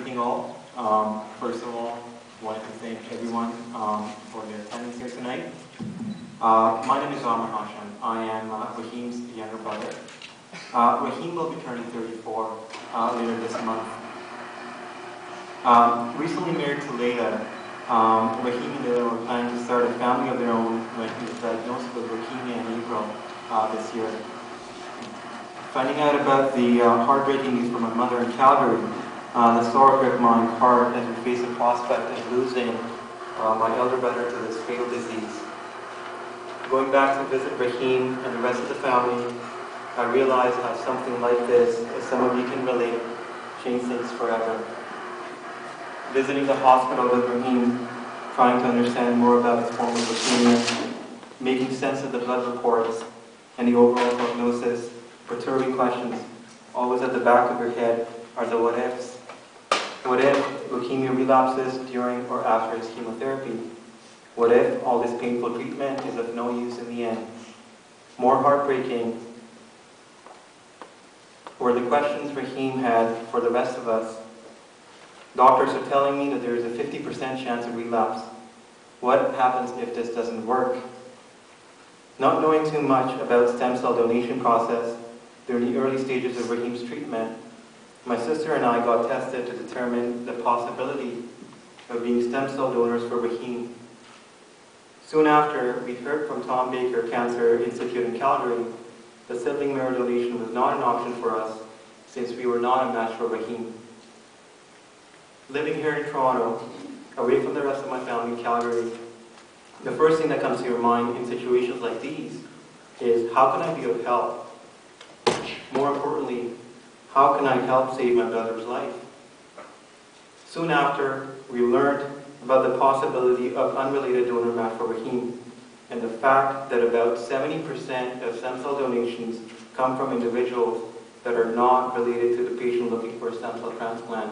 evening all. First of all, I wanted to thank everyone for their attendance here tonight. My name is Amr Hashim. I am Rahim's younger brother. Rahim will be turning 34 later this month. Recently married to Layla, Rahim and Layla were planning to start a family of their own when he was diagnosed with leukemia in April this year. Finding out about the heartbreaking news from my mother in Calgary, the sorrow gripped my heart as we face the prospect of losing my elder brother to this fatal disease. Going back to visit Rahim and the rest of the family, I realized how something like this, as some of you can relate, changed things forever. Visiting the hospital with Rahim, trying to understand more about his form of leukemia, making sense of the blood reports and the overall prognosis, perturbing questions, always at the back of your head are the what ifs. What if leukemia relapses during or after his chemotherapy? What if all this painful treatment is of no use in the end? More heartbreaking were the questions Rahim had for the rest of us. Doctors are telling me that there is a 50% chance of relapse. What happens if this doesn't work? Not knowing too much about stem cell donation process during the early stages of Rahim's treatment, my sister and I got tested to determine the possibility of being stem cell donors for Rahim. Soon after, we heard from Tom Baker Cancer Institute in Calgary that sibling marrow donation was not an option for us since we were not a match for Rahim. Living here in Toronto, away from the rest of my family in Calgary, the first thing that comes to your mind in situations like these is, how can I be of help? More importantly, how can I help save my brother's life? Soon after, we learned about the possibility of unrelated donor match for Rahim and the fact that about 70% of stem cell donations come from individuals that are not related to the patient looking for a stem cell transplant.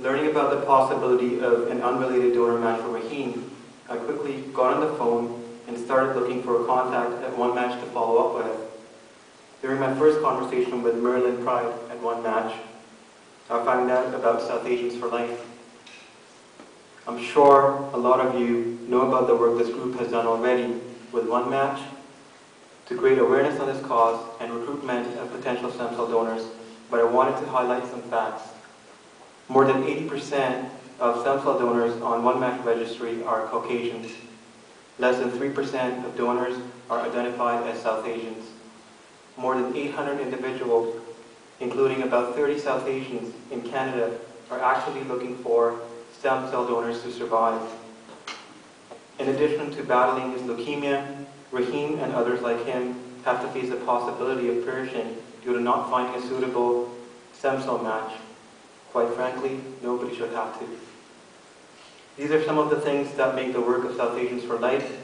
Learning about the possibility of an unrelated donor match for Rahim, I quickly got on the phone and started looking for a contact at One Match to follow up with. During my first conversation with Marilyn Pride at One Match, I found out about South Asians for Life. I'm sure a lot of you know about the work this group has done already with One Match to create awareness on this cause and recruitment of potential stem cell donors, but I wanted to highlight some facts. More than 80% of stem cell donors on One Match registry are Caucasians. Less than 3% of donors are identified as South Asians. More than 800 individuals, including about 30 South Asians in Canada, are actively looking for stem cell donors to survive. In addition to battling his leukemia, Rahim and others like him have to face the possibility of perishing due to not finding a suitable stem cell match. Quite frankly, nobody should have to. These are some of the things that make the work of South Asians for Life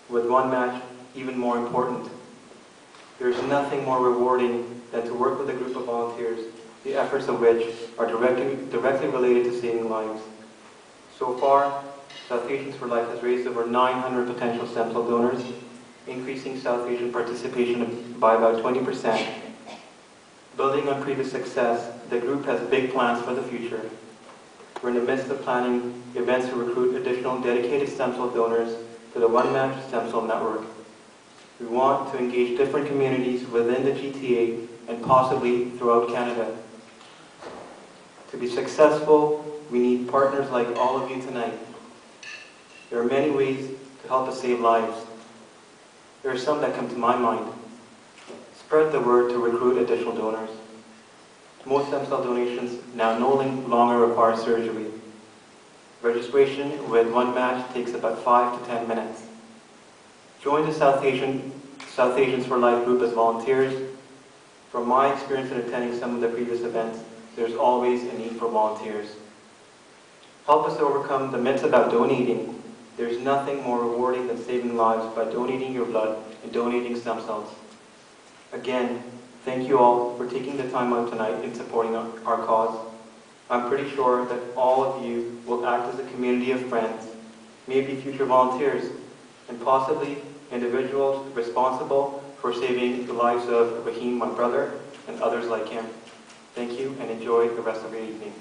with One Match even more important. There is nothing more rewarding than to work with a group of volunteers, the efforts of which are directly related to saving lives. So far, South Asians for Life has raised over 900 potential stem cell donors, increasing South Asian participation by about 20%. Building on previous success, the group has big plans for the future. We're in the midst of planning events to recruit additional dedicated stem cell donors to the One Match Stem Cell Network. We want to engage different communities within the GTA and possibly throughout Canada. To be successful, we need partners like all of you tonight. There are many ways to help us save lives. There are some that come to my mind. Spread the word to recruit additional donors. Most stem cell donations now no longer require surgery. Registration with One Match takes about 5 to 10 minutes. Join the South Asians for Life group as volunteers. From my experience in attending some of the previous events, there's always a need for volunteers. Help us overcome the myths about donating. There's nothing more rewarding than saving lives by donating your blood and donating stem cells. Again, thank you all for taking the time out tonight in supporting our cause. I'm pretty sure that all of you will act as a community of friends, maybe future volunteers, and possibly individuals responsible for saving the lives of Rahim, my brother, and others like him. Thank you and enjoy the rest of your evening.